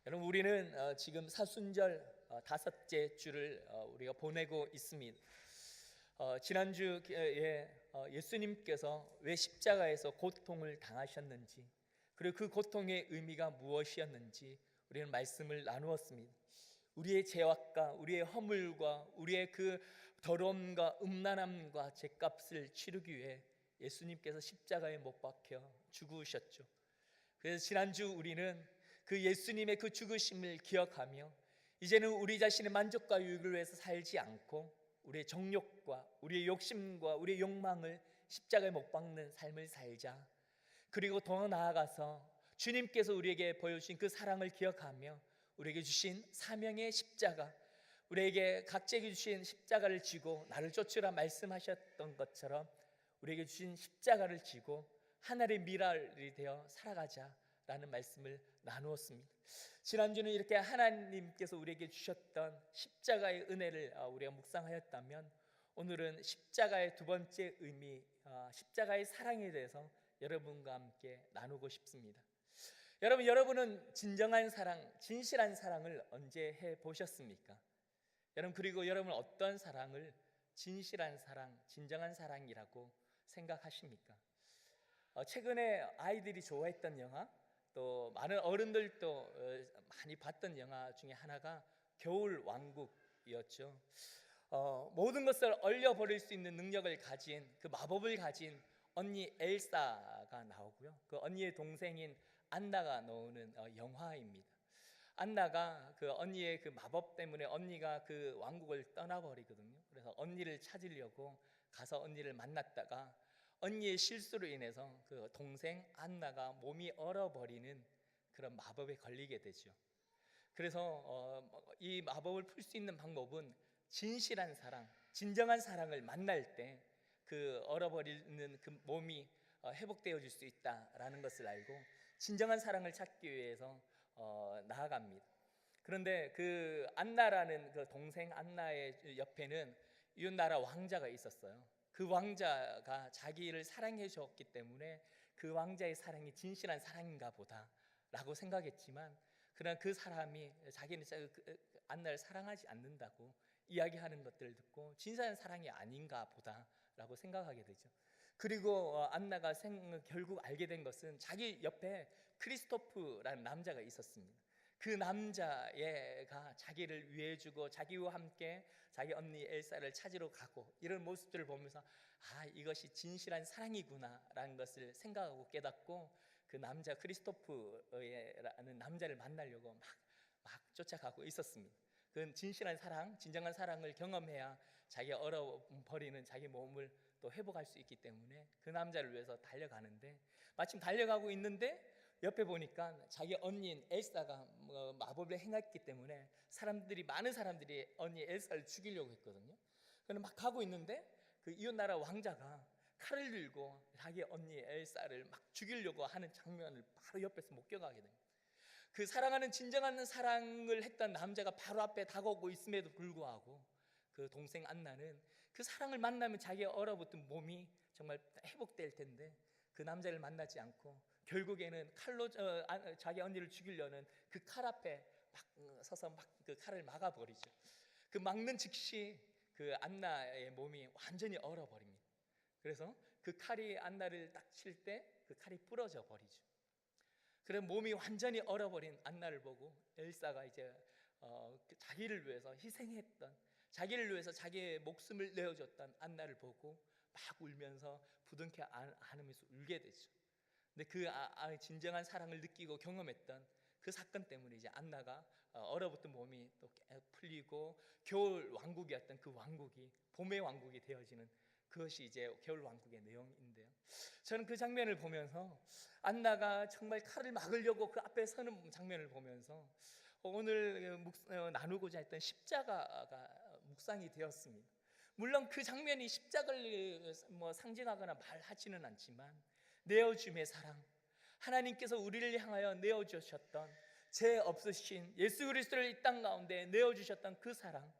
여러분, 우리는 지금 사순절 다섯째 주를 우리가 보내고 있습니다. 지난주에 예수님께서 왜 십자가에서 고통을 당하셨는지, 그리고 그 고통의 의미가 무엇이었는지 우리는 말씀을 나누었습니다. 우리의 죄악과 우리의 허물과 우리의 그 더러움과 음란함과 죄값을 치르기 위해 예수님께서 십자가에 못 박혀 죽으셨죠. 그래서 지난주 우리는 그 예수님의 그 죽으심을 기억하며 이제는 우리 자신의 만족과 유익을 위해서 살지 않고 우리의 정욕과 우리의 욕심과 우리의 욕망을 십자가에 못 박는 삶을 살자. 그리고 더 나아가서 주님께서 우리에게 보여주신 그 사랑을 기억하며 우리에게 주신 사명의 십자가, 우리에게 각자에게 주신 십자가를 지고 나를 쫓으라 말씀하셨던 것처럼 우리에게 주신 십자가를 지고 하나님의 미랄이 되어 살아가자라는 말씀을 나누었습니다. 지난주는 이렇게 하나님께서 우리에게 주셨던 십자가의 은혜를 우리가 묵상하였다면, 오늘은 십자가의 두 번째 의미, 십자가의 사랑에 대해서 여러분과 함께 나누고 싶습니다. 여러분은 진정한 사랑, 진실한 사랑을 언제 해보셨습니까? 그리고 여러분은 어떤 사랑을 진실한 사랑, 진정한 사랑이라고 생각하십니까? 최근에 아이들이 좋아했던 영화, 또 많은 어른들도 많이 봤던 영화 중에 하나가 겨울왕국이었죠. 모든 것을 얼려버릴 수 있는 능력을 가진, 그 마법을 가진 언니 엘사가 나오고요, 그 언니의 동생인 안나가 나오는 영화입니다. 안나가 그 언니의 그 마법 때문에 언니가 그 왕국을 떠나버리거든요. 그래서 언니를 찾으려고 가서 언니를 만났다가 언니의 실수로 인해서 그 동생 안나가 몸이 얼어버리는 그런 마법에 걸리게 되죠. 그래서 이 마법을 풀 수 있는 방법은 진실한 사랑, 진정한 사랑을 만날 때 그 얼어버리는 그 몸이 회복되어질 수 있다라는 것을 알고 진정한 사랑을 찾기 위해서 나아갑니다. 그런데 그 안나라는 그 동생 안나의 옆에는 이웃나라 왕자가 있었어요. 그 왕자가 자기를 사랑해 주었기 때문에 그 왕자의 사랑이 진실한 사랑인가 보다라고 생각했지만, 그러나 그 사람이 자기는 안나를 사랑하지 않는다고 이야기하는 것들을 듣고 진실한 사랑이 아닌가 보다라고 생각하게 되죠. 그리고 안나가 결국 알게 된 것은 자기 옆에 크리스토프라는 남자가 있었습니다. 그 남자가 자기를 위해주고 자기와 함께 자기 언니 엘사를 찾으러 가고 이런 모습들을 보면서 이것이 진실한 사랑이구나 라는 것을 생각하고 깨닫고, 그 남자 크리스토프라는 남자를 만나려고 막 쫓아가고 있었습니다. 그건 진실한 사랑, 진정한 사랑을 경험해야 자기가 얼어버리는 자기 몸을 또 회복할 수 있기 때문에 그 남자를 위해서 달려가는데, 마침 달려가고 있는데 옆에 보니까 자기 언니인 엘사가 마법을 행했기 때문에 많은 사람들이 언니 엘사를 죽이려고 했거든요. 그런데 막 가고 있는데 그 이웃나라 왕자가 칼을 들고 자기 언니 엘사를 막 죽이려고 하는 장면을 바로 옆에서 목격하게 됩니다. 그 사랑하는 진정한 사랑을 했던 남자가 바로 앞에 다가오고 있음에도 불구하고 그 동생 안나는 그 사랑을 만나면 자기의 얼어붙은 몸이 정말 회복될 텐데 그 남자를 만나지 않고 결국에는 칼로 자기 언니를 죽이려는 그 칼 앞에 막 서서 막 그 칼을 막아버리죠. 그 막는 즉시 그 안나의 몸이 완전히 얼어버립니다. 그래서 그 칼이 안나를 딱 칠 때 그 칼이 부러져 버리죠. 그래 몸이 완전히 얼어버린 안나를 보고 엘사가 이제 자기를 위해서 희생했던, 자기를 위해서 자기의 목숨을 내어줬던 안나를 보고 막 울면서 부둥켜 안으면서 울게 되죠. 근데 그 진정한 사랑을 느끼고 경험했던 그 사건 때문에 이제 안나가 얼어붙은 몸이 또 풀리고 겨울 왕국이었던 그 왕국이 봄의 왕국이 되어지는, 그것이 이제 겨울 왕국의 내용인데요. 저는 그 장면을 보면서 안나가 정말 칼을 막으려고 그 앞에 서는 장면을 보면서 오늘 나누고자 했던 십자가가 묵상이 되었습니다. 물론 그 장면이 십자가를 상징하거나 말하지는 않지만 내어줌의 사랑, 하나님께서 우리를 향하여 내어주셨던 죄 없으신 예수 그리스도를 이 땅 가운데 내어주셨던 그 사랑,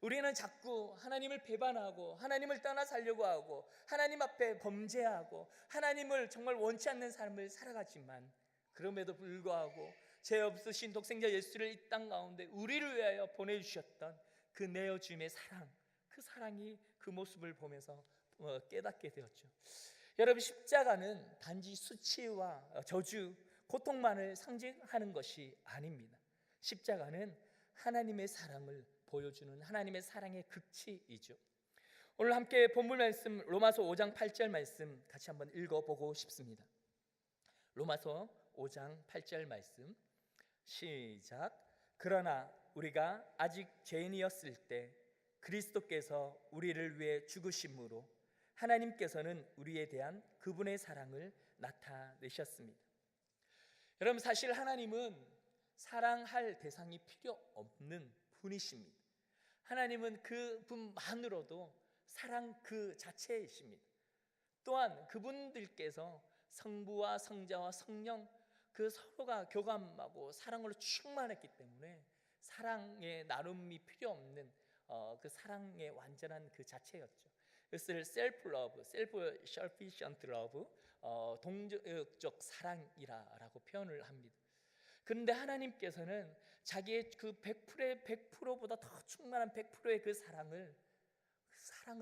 우리는 자꾸 하나님을 배반하고 하나님을 떠나 살려고 하고 하나님 앞에 범죄하고 하나님을 정말 원치 않는 삶을 살아가지만, 그럼에도 불구하고 죄 없으신 독생자 예수를 이 땅 가운데 우리를 위하여 보내주셨던 그 내어주임의 사랑, 그 사랑이 그 모습을 보면서 깨닫게 되었죠. 여러분, 십자가는 단지 수치와 저주, 고통만을 상징하는 것이 아닙니다. 십자가는 하나님의 사랑을 보여주는 하나님의 사랑의 극치이죠. 오늘 함께 본문 말씀 로마서 5장 8절 말씀 같이 한번 읽어보고 싶습니다. 로마서 5장 8절 말씀 시작. 그러나 우리가 아직 죄인이었을 때 그리스도께서 우리를 위해 죽으심으로 하나님께서는 우리에 대한 그분의 사랑을 나타내셨습니다. 여러분, 사실 하나님은 사랑할 대상이 필요 없는 분이십니다. 하나님은 그분만으로도 사랑 그 자체이십니다. 또한 그분들께서 성부와 성자와 성령 그 서로가 교감하고 사랑으로 충만했기 때문에 사랑의 나눔이 필요 없는 그 사랑의 완전한 그 자체였죠. 그것을 self love, self sufficient love, 동적적 사랑이라고 표현을 합니다. 그런데 하나님께서는 자기의 그 100%의 100%보다 더 충만한 100%의 그 사랑을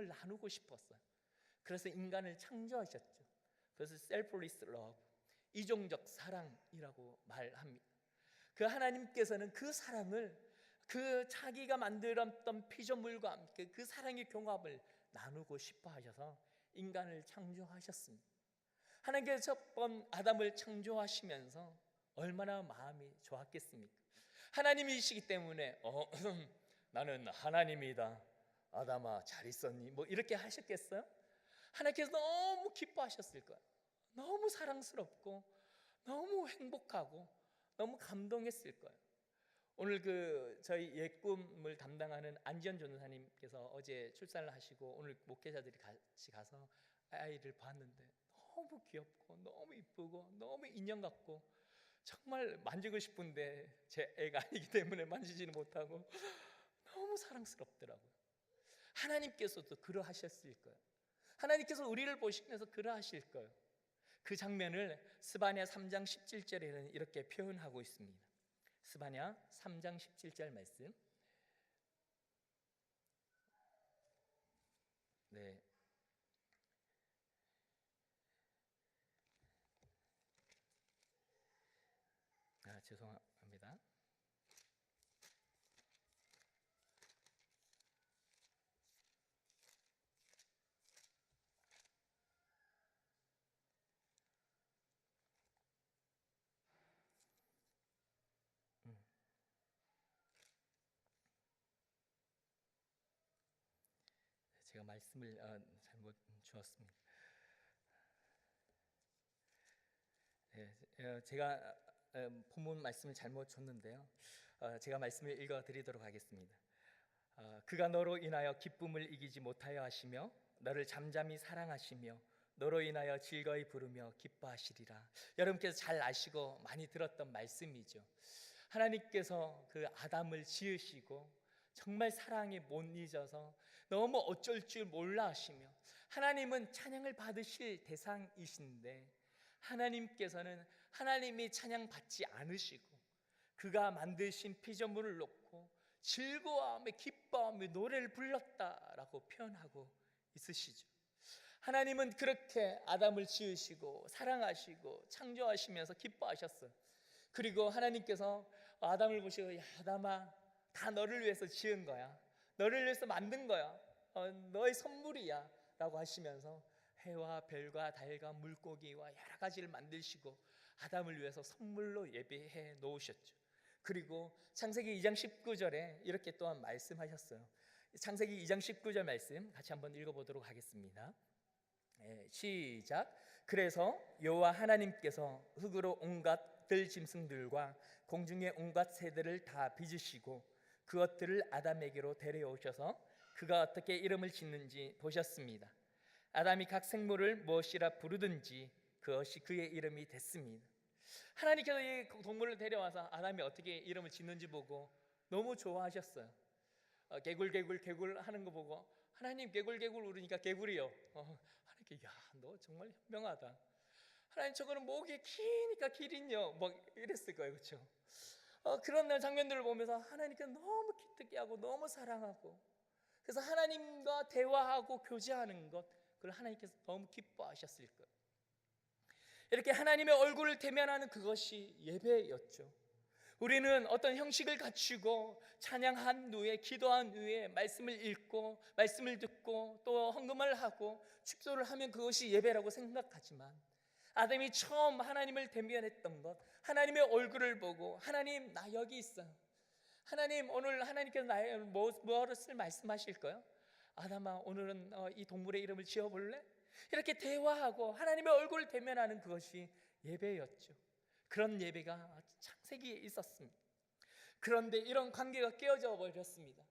나누고 싶었어요. 그래서 인간을 창조하셨죠. 그래서 selfless love, 이종적 사랑이라고 말합니다. 그 하나님께서는 그 사랑을 그 자기가 만들었던 피조물과 함께 그 사랑의 경합을 나누고 싶어 하셔서 인간을 창조하셨습니다. 하나님께서 첫 번 아담을 창조하시면서 얼마나 마음이 좋았겠습니까? 하나님이시기 때문에 나는 하나님이다, 아담아 잘 있었니? 뭐 이렇게 하셨겠어요? 하나님께서 너무 기뻐하셨을 거예요. 너무 사랑스럽고 너무 행복하고 너무 감동했을 거예요. 오늘 저희 옛꿈을 담당하는 안지연 전도사님께서 어제 출산을 하시고 오늘 목회자들이 같이 가서 아이를 봤는데 너무 귀엽고 너무 이쁘고 너무 인형 같고 정말 만지고 싶은데 제 애가 아니기 때문에 만지지는 못하고 너무 사랑스럽더라고요. 하나님께서도 그러하셨을 거예요. 하나님께서 우리를 보시면서 그러하실 거예요. 그 장면을 스바냐 3장 17절에는 이렇게 표현하고 있습니다. 스바냐 3장 17절 말씀. 네. 죄송합니다. 제가 말씀을 잘못 주었습니다. 제가 본문 말씀을 잘못 줬는데요. 제가 말씀을 읽어드리도록 하겠습니다. 그가 너로 인하여 기쁨을 이기지 못하여 하시며 너를 잠잠히 사랑하시며 너로 인하여 즐거이 부르며 기뻐하시리라. 여러분께서 잘 아시고 많이 들었던 말씀이죠. 하나님께서 그 아담을 지으시고 정말 사랑에 못 잊어서 너무 어쩔 줄 몰라 하시며 하나님은 찬양을 받으실 대상이신데 하나님께서는 하나님이 찬양받지 않으시고 그가 만드신 피조물을 놓고 즐거워하며 기뻐하며 노래를 불렀다라고 표현하고 있으시죠. 하나님은 그렇게 아담을 지으시고 사랑하시고 창조하시면서 기뻐하셨어요. 그리고 하나님께서 아담을 보시고 야, 아담아, 다 너를 위해서 지은 거야, 너를 위해서 만든 거야, 너의 선물이야 라고 하시면서 해와 별과 달과 물고기와 여러 가지를 만드시고 아담을 위해서 선물로 예비해 놓으셨죠. 그리고 창세기 2장 19절에 이렇게 또한 말씀하셨어요. 창세기 2장 19절 말씀 같이 한번 읽어보도록 하겠습니다. 시작. 그래서 여호와 하나님께서 흙으로 온갖 들짐승들과 공중의 온갖 새들을 다 빚으시고 그것들을 아담에게로 데려오셔서 그가 어떻게 이름을 짓는지 보셨습니다. 아담이 각 생물을 무엇이라 부르든지 그것이 그의 이름이 됐습니다. 하나님께서 이 동물을 데려와서 아담이 어떻게 이름을 짓는지 보고 너무 좋아하셨어요. 개굴 개굴 개굴 하는 거 보고 하나님 개굴 개굴 울으니까 개굴이요. 하나님께 야, 너 정말 현명하다. 하나님 저거는 목이 기니까 기린요. 뭐 이랬을 거예요, 그렇죠? 그런 장면들을 보면서 하나님께 너무 기특해하고 너무 사랑하고, 그래서 하나님과 대화하고 교제하는 것, 그걸 하나님께서 너무 기뻐하셨을 거예요. 이렇게 하나님의 얼굴을 대면하는 그것이 예배였죠. 우리는 어떤 형식을 갖추고 찬양한 후에, 기도한 후에 말씀을 읽고 말씀을 듣고 또 헌금을 하고 축도를 하면 그것이 예배라고 생각하지만, 아담이 처음 하나님을 대면했던 것, 하나님의 얼굴을 보고 하나님 나 여기 있어요, 하나님 오늘 하나님께서 나의 무엇을 말씀하실까요? 아담아 오늘은 이 동물의 이름을 지어볼래? 이렇게 대화하고 하나님의 얼굴을 대면하는 그것이 예배였죠. 그런 예배가 창세기에 있었습니다. 그런데 이런 관계가 깨어져 버렸습니다.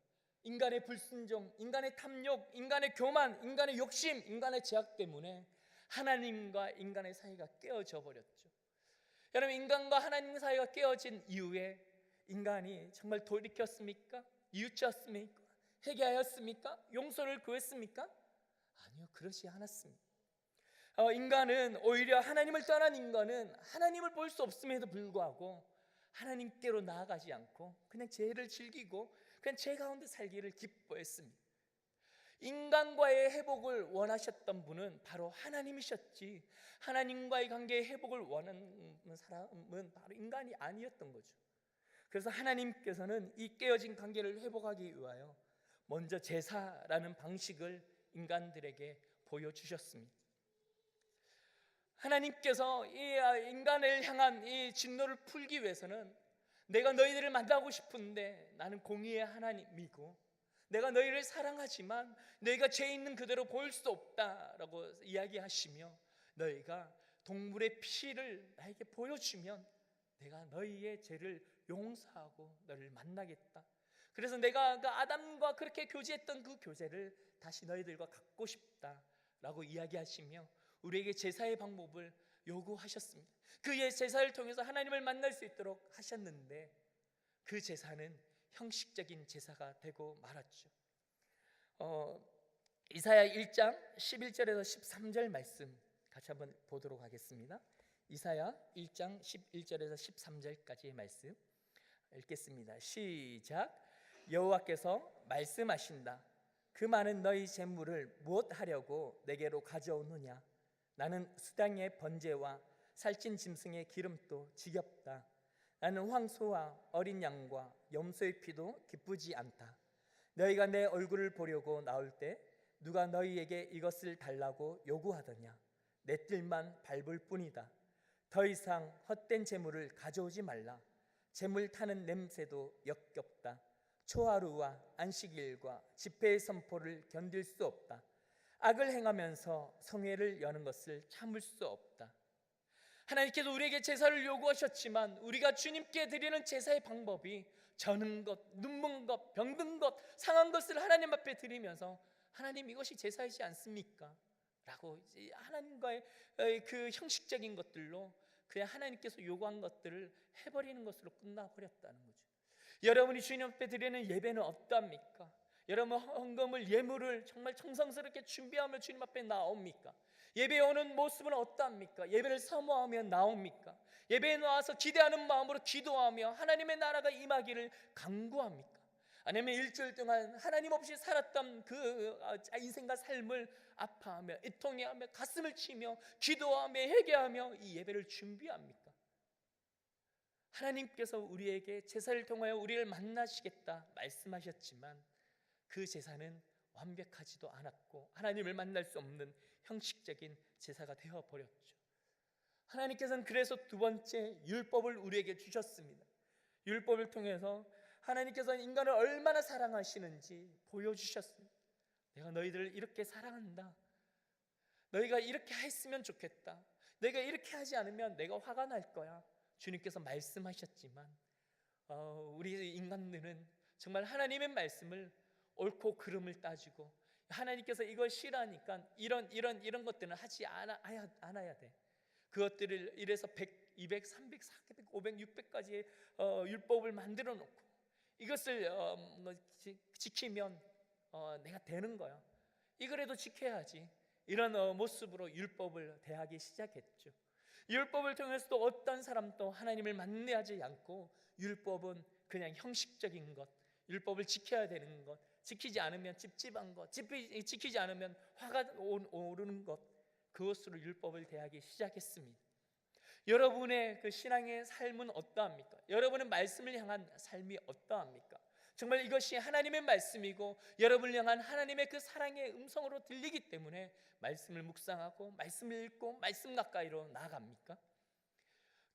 인간의 불순종, 인간의 탐욕, 인간의 교만, 인간의 욕심, 인간의 제약 때문에 하나님과 인간의 사이가 깨어져 버렸죠. 여러분, 인간과 하나님 사이가 깨어진 이후에 인간이 정말 돌이켰습니까? 이웃졌습니까? 회개하였습니까? 용서를 구했습니까? 아니요, 그렇지 않았습니다. 인간은 오히려 하나님을 떠난 인간은 하나님을 볼 수 없음에도 불구하고 하나님께로 나아가지 않고 그냥 죄를 즐기고 그냥 죄 가운데 살기를 기뻐했습니다. 인간과의 회복을 원하셨던 분은 바로 하나님이셨지, 하나님과의 관계의 회복을 원하는 사람은 바로 인간이 아니었던 거죠. 그래서 하나님께서는 이 깨어진 관계를 회복하기 위하여 먼저 제사라는 방식을 인간들에게 보여주셨습니다. 하나님께서 이 인간을 향한 이 진노를 풀기 위해서는, 내가 너희들을 만나고 싶은데 나는 공의의 하나님이고 내가 너희를 사랑하지만 너희가 죄 있는 그대로 보일 수 없다라고 이야기하시며, 너희가 동물의 피를 나에게 보여주면 내가 너희의 죄를 용서하고 너를 만나겠다. 그래서 내가 그 아담과 그렇게 교제했던 그 교제를 다시 너희들과 갖고 싶다라고 이야기하시며 우리에게 제사의 방법을 요구하셨습니다. 그의 제사를 통해서 하나님을 만날 수 있도록 하셨는데, 그 제사는 형식적인 제사가 되고 말았죠. 이사야 1장 11절에서 13절 말씀 같이 한번 보도록 하겠습니다. 이사야 1장 11절에서 13절까지의 말씀 읽겠습니다. 시작. 여호와께서 말씀하신다. 그 많은 너희 재물을 무엇 하려고 내게로 가져오느냐? 나는 수당의 번제와 살찐 짐승의 기름도 지겹다. 나는 황소와 어린 양과 염소의 피도 기쁘지 않다. 너희가 내 얼굴을 보려고 나올 때 누가 너희에게 이것을 달라고 요구하더냐? 내 뜰만 밟을 뿐이다. 더 이상 헛된 재물을 가져오지 말라. 재물 타는 냄새도 역겹다. 초하루와 안식일과 집회의 선포를 견딜 수 없다. 악을 행하면서 성회를 여는 것을 참을 수 없다. 하나님께서 우리에게 제사를 요구하셨지만 우리가 주님께 드리는 제사의 방법이 저는 것, 눈먼 것, 병든 것, 상한 것을 하나님 앞에 드리면서 하나님 이것이 제사이지 않습니까? 라고 하나님과의 그 형식적인 것들로 그냥 하나님께서 요구한 것들을 해버리는 것으로 끝나버렸다는 거죠. 여러분이 주님 앞에 드리는 예배는 어떠합니까? 여러분 헌금을, 예물을 정말 정성스럽게 준비하며 주님 앞에 나옵니까? 예배에 오는 모습은 어떠합니까? 예배를 사모하며 나옵니까? 예배에 나와서 기대하는 마음으로 기도하며 하나님의 나라가 임하기를 간구합니까? 아니면 일주일 동안 하나님 없이 살았던 그 인생과 삶을 아파하며 애통해하며 가슴을 치며 기도하며 회개하며 이 예배를 준비합니까? 하나님께서 우리에게 제사를 통하여 우리를 만나시겠다 말씀하셨지만 그 제사는 완벽하지도 않았고 하나님을 만날 수 없는 형식적인 제사가 되어버렸죠. 하나님께서는 그래서 두 번째 율법을 우리에게 주셨습니다. 율법을 통해서 하나님께서는 인간을 얼마나 사랑하시는지 보여주셨습니다. 내가 너희들을 이렇게 사랑한다. 너희가 이렇게 했으면 좋겠다. 너희가 이렇게 하지 않으면 내가 화가 날 거야. 주님께서 말씀하셨지만 우리 인간들은 정말 하나님의 말씀을 옳고 그름을 따지고 하나님께서 이걸 싫어하니까 이런 것들은 하지 않아야 돼. 그것들을 이래서 100, 200, 300, 400, 500, 600까지의 율법을 만들어 놓고 이것을 지키면 내가 되는 거야. 이거라도 지켜야지. 이런 모습으로 율법을 대하기 시작했죠. 율법을 통해서도 어떤 사람도 하나님을 만나지 않고 율법은 그냥 형식적인 것, 율법을 지켜야 되는 것, 지키지 않으면 찝찝한 것, 지키지 않으면 화가 오르는 것, 그것으로 율법을 대하기 시작했습니다. 여러분의 그 신앙의 삶은 어떠합니까? 여러분의 말씀을 향한 삶이 어떠합니까? 정말 이것이 하나님의 말씀이고 여러분을 향한 하나님의 그 사랑의 음성으로 들리기 때문에 말씀을 묵상하고 말씀을 읽고 말씀 가까이로 나아갑니까?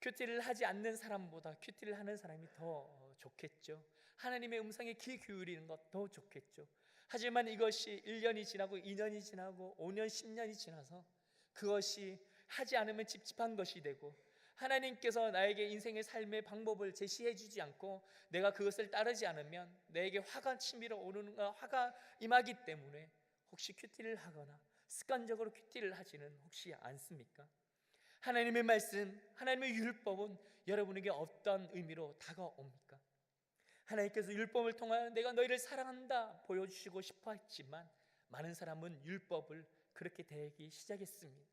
큐티를 하지 않는 사람보다 큐티를 하는 사람이 더 좋겠죠. 하나님의 음성에 귀 기울이는 것 더 좋겠죠. 하지만 이것이 1년이 지나고 2년이 지나고 5년, 10년이 지나서 그것이 하지 않으면 찝찝한 것이 되고 하나님께서 나에게 인생의 삶의 방법을 제시해 주지 않고 내가 그것을 따르지 않으면 내게 화가 치밀어 오르는 화가 임하기 때문에 혹시 큐티를 하거나 습관적으로 큐티를 하지는 혹시 않습니까? 하나님의 말씀, 하나님의 율법은 여러분에게 어떤 의미로 다가옵니까? 하나님께서 율법을 통하여 내가 너희를 사랑한다 보여주시고 싶어 했지만 많은 사람은 율법을 그렇게 대하기 시작했습니다.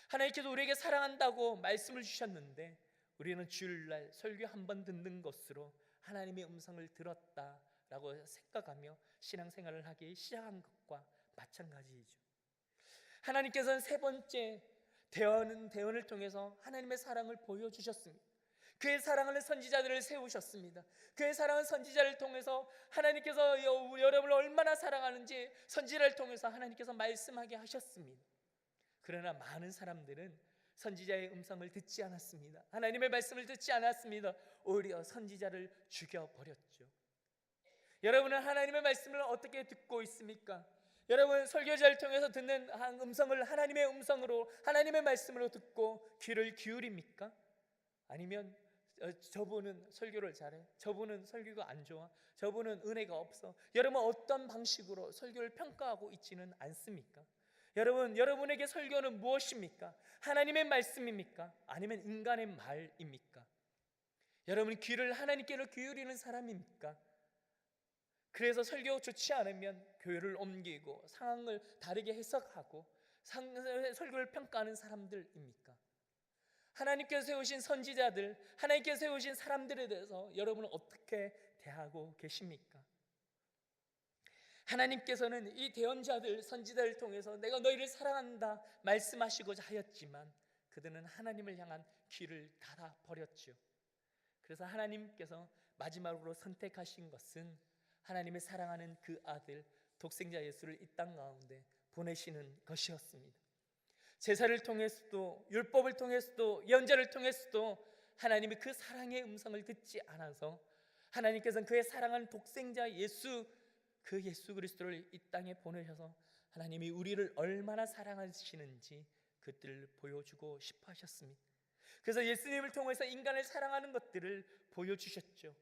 하나님께서 우리에게 사랑한다고 말씀을 주셨는데 우리는 주일날 설교 한 번 듣는 것으로 하나님의 음성을 들었다라고 생각하며 신앙생활을 하기 시작한 것과 마찬가지이죠. 하나님께서는 세 번째 대언을 통해서 하나님의 사랑을 보여주셨습니다. 그의 사랑하는 선지자들을 세우셨습니다. 그의 사랑하는 선지자를 통해서 하나님께서 여러분을 얼마나 사랑하는지 선지자를 통해서 하나님께서 말씀하게 하셨습니다. 그러나 많은 사람들은 선지자의 음성을 듣지 않았습니다. 하나님의 말씀을 듣지 않았습니다. 오히려 선지자를 죽여버렸죠. 여러분은 하나님의 말씀을 어떻게 듣고 있습니까? 여러분 설교자를 통해서 듣는 음성을 하나님의 음성으로 하나님의 말씀으로 듣고 귀를 기울입니까? 아니면 저분은 설교를 잘해, 저분은 설교가 안 좋아, 저분은 은혜가 없어, 여러분 어떤 방식으로 설교를 평가하고 있지는 않습니까? 여러분, 여러분에게 설교는 무엇입니까? 하나님의 말씀입니까? 아니면 인간의 말입니까? 여러분 귀를 하나님께로 기울이는 사람입니까? 그래서 설교가 좋지 않으면 교회를 옮기고 상황을 다르게 해석하고 설교를 평가하는 사람들입니까? 하나님께서 세우신 선지자들, 하나님께서 세우신 사람들에 대해서 여러분은 어떻게 대하고 계십니까? 하나님께서는 이 대언자들, 선지자를 통해서 내가 너희를 사랑한다 말씀하시고자 하였지만 그들은 하나님을 향한 귀를 닫아버렸죠. 그래서 하나님께서 마지막으로 선택하신 것은 하나님의 사랑하는 그 아들 독생자 예수를 이 땅 가운데 보내시는 것이었습니다. 제사를 통해서도 율법을 통해서도 예언자를 통해서도 하나님이 그 사랑의 음성을 듣지 않아서 하나님께서는 그의 사랑하는 독생자 예수, 그 예수 그리스도를 이 땅에 보내셔서 하나님이 우리를 얼마나 사랑하시는지 그들을 보여주고 싶어 하셨습니다. 그래서 예수님을 통해서 인간을 사랑하는 것들을 보여주셨죠.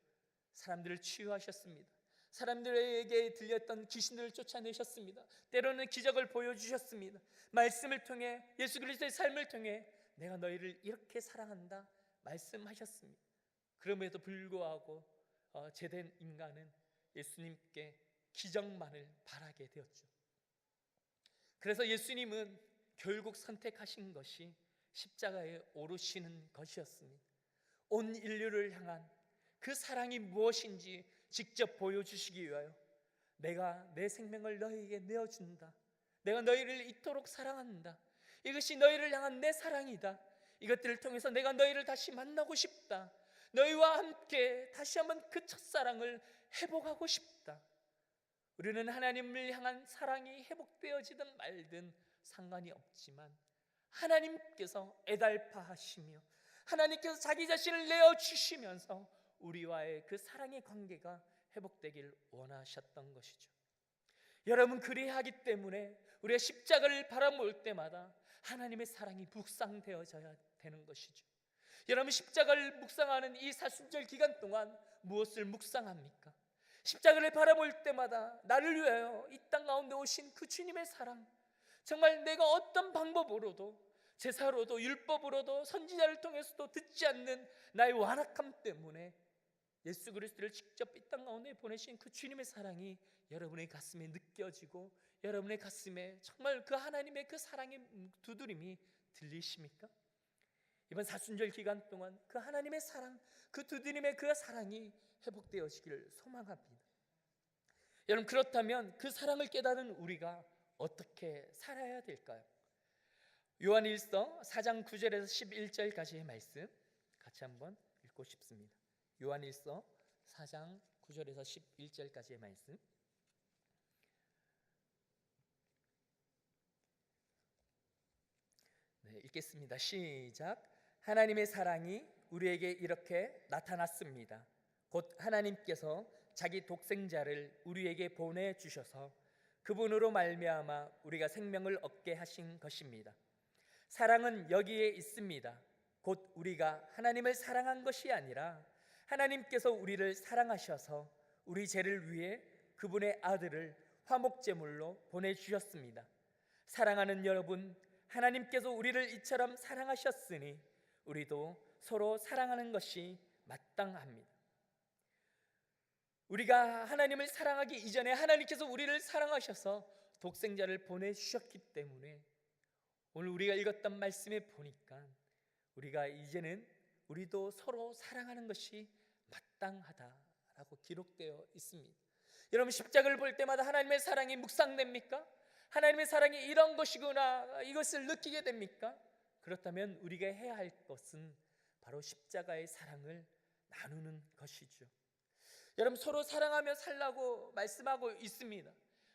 사람들을 치유하셨습니다. 사람들에게 들렸던 귀신들을 쫓아내셨습니다. 때로는 기적을 보여주셨습니다. 말씀을 통해 예수 그리스도의 삶을 통해 내가 너희를 이렇게 사랑한다 말씀하셨습니다. 그럼에도 불구하고 죄된 인간은 예수님께 기적만을 바라게 되었죠. 그래서 예수님은 결국 선택하신 것이 십자가에 오르시는 것이었습니다. 온 인류를 향한 그 사랑이 무엇인지 직접 보여주시기 위하여 내가 내 생명을 너희에게 내어준다, 내가 너희를 이토록 사랑한다, 이것이 너희를 향한 내 사랑이다, 이것들을 통해서 내가 너희를 다시 만나고 싶다, 너희와 함께 다시 한번 그 첫사랑을 회복하고 싶다. 우리는 하나님을 향한 사랑이 회복되어지든 말든 상관이 없지만 하나님께서 애달파하시며 하나님께서 자기 자신을 내어주시면서 우리와의 그 사랑의 관계가 회복되길 원하셨던 것이죠. 여러분, 그리하기 때문에 우리가 십자가를 바라볼 때마다 하나님의 사랑이 묵상되어져야 되는 것이죠. 여러분, 십자가를 묵상하는 이 사순절 기간 동안 무엇을 묵상합니까? 십자가를 바라볼 때마다 나를 위하여 이 땅 가운데 오신 그 주님의 사랑, 정말 내가 어떤 방법으로도 제사로도 율법으로도 선지자를 통해서도 듣지 않는 나의 완악함 때문에 예수 그리스도를 직접 이 땅 가운데 보내신 그 주님의 사랑이 여러분의 가슴에 느껴지고 여러분의 가슴에 정말 그 하나님의 그 사랑의 두드림이 들리십니까? 이번 사순절 기간 동안 그 하나님의 사랑, 그 두드림의 그 사랑이 회복되어지기를 소망합니다. 여러분, 그렇다면 그 사랑을 깨달은 우리가 어떻게 살아야 될까요? 요한일서 4장 9절에서 11절까지의 말씀 같이 한번 읽고 싶습니다. 요한일서 4장 9절에서 11절까지의 말씀. 네, 읽겠습니다. 시작. 하나님의 사랑이 우리에게 이렇게 나타났습니다. 곧 하나님께서 자기 독생자를 우리에게 보내주셔서 그분으로 말미암아 우리가 생명을 얻게 하신 것입니다. 사랑은 여기에 있습니다. 곧 우리가 하나님을 사랑한 것이 아니라 하나님께서 우리를 사랑하셔서 우리 죄를 위해 그분의 아들을 화목제물로 보내주셨습니다. 사랑하는 여러분, 하나님께서 우리를 이처럼 사랑하셨으니 우리도 서로 사랑하는 것이 마땅합니다. 우리가 하나님을 사랑하기 이전에 하나님께서 우리를 사랑하셔서 독생자를 보내주셨기 때문에 오늘 우리가 읽었던 말씀에 보니까 우리가 이제는 우리도 서로 사랑하는 것이 마땅하다라고 기록되어 있습니다. 여러분, 십자가를 볼 때마다 하나님의 사랑이 묵상됩니까? 하나님의 사랑이 이런 것이구나, 이것을 느끼게 됩니까? 그렇다면 우리가 해야 할 것은 바로 십자가의 사랑을 나누는 것이죠. 여러분, 서로 사랑하며 살라고 말씀하고 있습니다.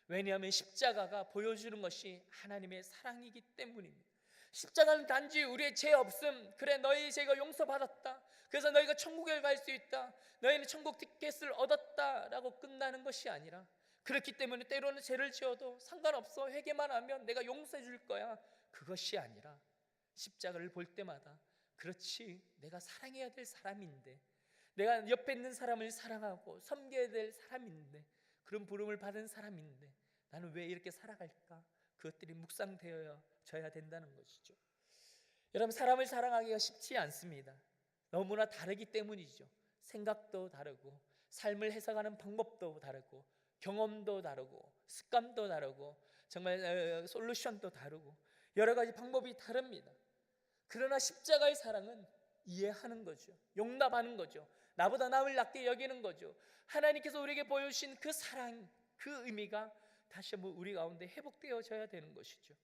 왜냐하면 십자가가 보여주는 것이 하나님의 사랑이기 때문입니다. 십자가는 단지 우리의 죄 없음, 그래 너희 죄가 용서받았다, 그래서 너희가 천국에 갈 수 있다, 너희는 천국 티켓을 얻었다라고 끝나는 것이 아니라, 그렇기 때문에 때로는 죄를 지어도 상관없어, 회개만 하면 내가 용서해 줄 거야, 그것이 아니라 십자가를 볼 때마다 그렇지, 내가 사랑해야 될 사람인데, 내가 옆에 있는 사람을 사랑하고 섬겨야 될 사람인데, 그런 부름을 받은 사람인데 나는 왜 이렇게 살아갈까? 그것들이 묵상되어져야 된다는 것이죠. 여러분, 사람을 사랑하기가 쉽지 않습니다. 너무나 다르기 때문이죠. 생각도 다르고, 삶을 해석하는 방법도 다르고, 경험도 다르고, 습관도 다르고, 정말 솔루션도 다르고, 여러 가지 방법이 다릅니다. 그러나 십자가의 사랑은 이해하는 거죠. 용납하는 거죠. 나보다 남을 낮게 여기는 거죠. 하나님께서 우리에게 보여주신 그 사랑, 그 의미가 다시 한번 우리 가운데 회복되어져야 되는 것이죠.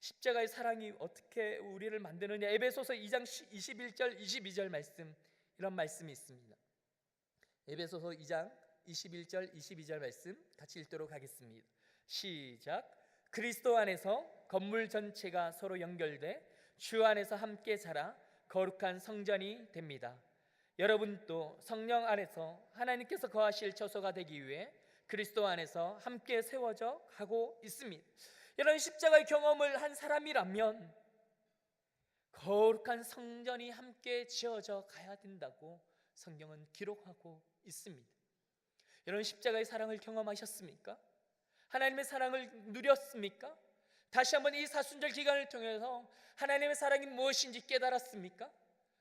십자가의 사랑이 어떻게 우리를 만드느냐, 에베소서 2장 21절 22절 말씀, 이런 말씀이 있습니다. 에베소서 2장 21절 22절 말씀 같이 읽도록 하겠습니다. 시작. 그리스도 안에서 건물 전체가 서로 연결돼 주 안에서 함께 자라 거룩한 성전이 됩니다. 여러분도 성령 안에서 하나님께서 거하실 처소가 되기 위해 그리스도 안에서 함께 세워져 가고 있습니다. 이런 십자가의 경험을 한 사람이라면 거룩한 성전이 함께 지어져 가야 된다고 성경은 기록하고 있습니다. 여러분, 십자가의 사랑을 경험하셨습니까? 하나님의 사랑을 누렸습니까? 다시 한번 이 사순절 기간을 통해서 하나님의 사랑이 무엇인지 깨달았습니까?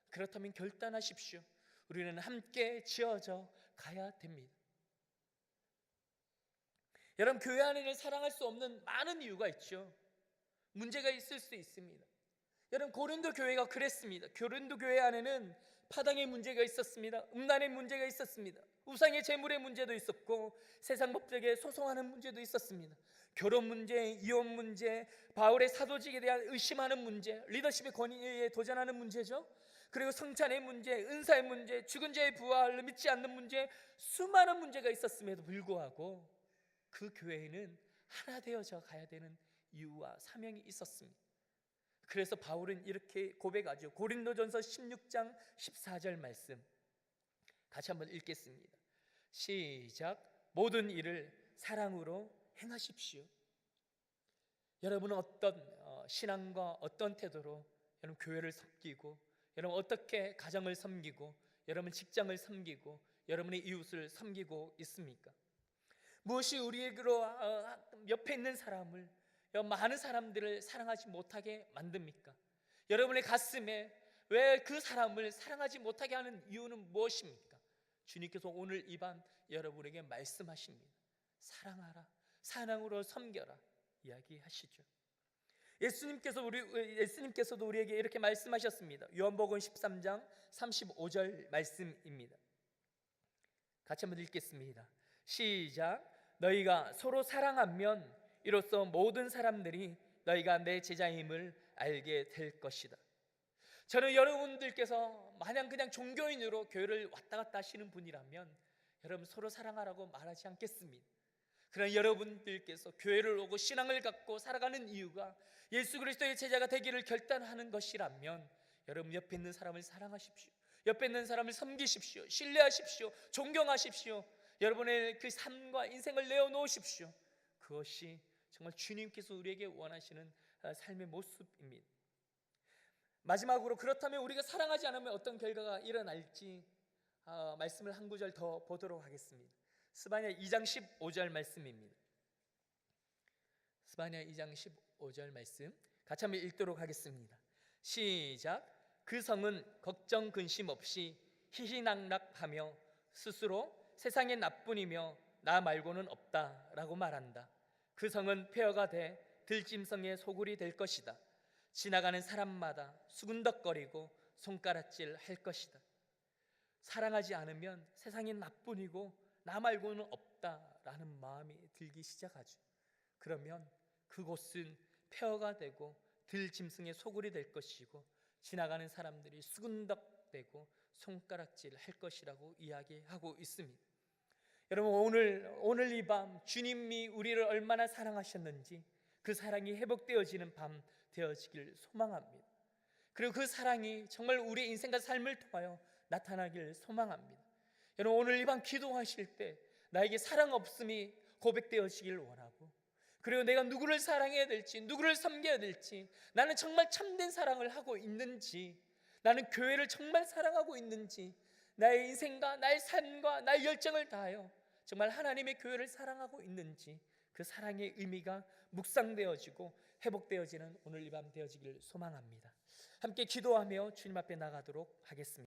그렇다면 결단하십시오. 우리는 함께 지어져 가야 됩니다. 여러분, 교회 안에는 사랑할 수 없는 많은 이유가 있죠. 문제가 있을 수 있습니다. 여러분, 고린도 교회가 그랬습니다. 고린도 교회 안에는 파당의 문제가 있었습니다. 음란의 문제가 있었습니다. 우상의 제물의 문제도 있었고, 세상 법적에 소송하는 문제도 있었습니다. 결혼 문제, 이혼 문제, 바울의 사도직에 대한 의심하는 문제, 리더십의 권위에 도전하는 문제죠. 그리고 성찬의 문제, 은사의 문제, 죽은 자의 부활을 믿지 않는 문제, 수많은 문제가 있었음에도 불구하고 그 교회에는 하나 되어져 가야 되는 이유와 사명이 있었습니다. 그래서 바울은 이렇게 고백하죠. 고린도전서 16장 14절 말씀 같이 한번 읽겠습니다. 시작. 모든 일을 사랑으로 행하십시오. 여러분은 어떤 신앙과 어떤 태도로 여러분 교회를 섬기고, 여러분 어떻게 가정을 섬기고, 여러분 직장을 섬기고, 여러분의 이웃을 섬기고 있습니까? 무엇이 우리에게로 옆에 있는 사람을, 많은 사람들을 사랑하지 못하게 만듭니까? 여러분의 가슴에 왜 그 사람을 사랑하지 못하게 하는 이유는 무엇입니까? 주님께서 오늘 이 밤 여러분에게 말씀하십니다. 사랑하라, 사랑으로 섬겨라 이야기하시죠. 예수님께서도 우리에게 이렇게 말씀하셨습니다. 요한복음 13장 35절 말씀입니다. 같이 한번 읽겠습니다. 시작. 너희가 서로 사랑하면 이로써 모든 사람들이 너희가 내 제자임을 알게 될 것이다. 저는 여러분들께서 마냥 그냥 종교인으로 교회를 왔다 갔다 하시는 분이라면 여러분 서로 사랑하라고 말하지 않겠습니다. 그러나 여러분들께서 교회를 오고 신앙을 갖고 살아가는 이유가 예수 그리스도의 제자가 되기를 결단하는 것이라면 여러분 옆에 있는 사람을 사랑하십시오. 옆에 있는 사람을 섬기십시오. 신뢰하십시오. 존경하십시오. 여러분의 그 삶과 인생을 내어놓으십시오. 그것이 정말 주님께서 우리에게 원하시는 삶의 모습입니다. 마지막으로, 그렇다면 우리가 사랑하지 않으면 어떤 결과가 일어날지 말씀을 한 구절 더 보도록 하겠습니다. 스바냐 2장 15절 말씀입니다. 스바냐 2장 15절 말씀 같이 한번 읽도록 하겠습니다. 시작. 그 성은 걱정 근심 없이 희희낙낙하며 스스로 세상의 나뿐이며 나 말고는 없다라고 말한다. 그 성은 폐허가 돼 들짐승의 소굴이 될 것이다. 지나가는 사람마다 수군덕거리고 손가락질 할 것이다. 사랑하지 않으면 세상이 나뿐이고 나 말고는 없다라는 마음이 들기 시작하죠. 그러면 그곳은 폐허가 되고 들짐승의 소굴이 될 것이고 지나가는 사람들이 수군덕대고 손가락질 할 것이라고 이야기하고 있습니다. 여러분, 오늘 이 밤 주님이 우리를 얼마나 사랑하셨는지 그 사랑이 회복되어지는 밤 되어지길 소망합니다. 그리고 그 사랑이 정말 우리 인생과 삶을 통하여 나타나길 소망합니다. 여러분, 오늘 이 밤 기도하실 때 나에게 사랑 없음이 고백되어지길 원하고, 그리고 내가 누구를 사랑해야 될지, 누구를 섬겨야 될지, 나는 정말 참된 사랑을 하고 있는지, 나는 교회를 정말 사랑하고 있는지, 나의 인생과 나의 삶과 나의 열정을 다하여 정말 하나님의 교회를 사랑하고 있는지, 그 사랑의 의미가 묵상되어지고 회복되어지는 오늘 이 밤 되어지길 소망합니다. 함께 기도하며 주님 앞에 나가도록 하겠습니다.